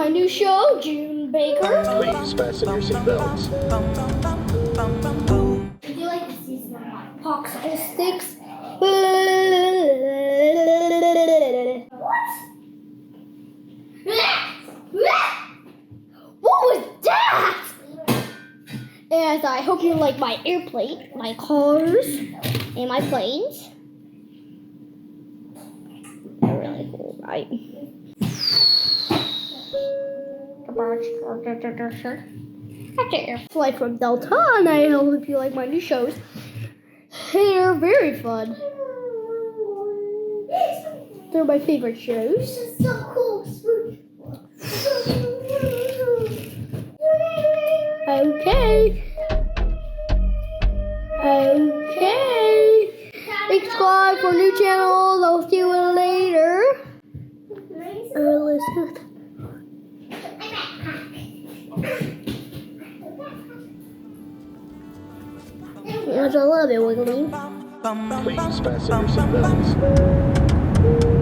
my new show, June Baker. Please fasten your seatbelts. Would you like to see some of my popsicle sticks? What was that? And I hope you like my airplane, my cars, and my planes. They're really cool, right? That's an flight from Delta, and I hope you like my new shows. They're very fun. They're my favorite shows. This is so cool. Okay. Subscribe for new channels. I'll see you later. Listen. I love it, Wiggly. Please fasten your seatbelts.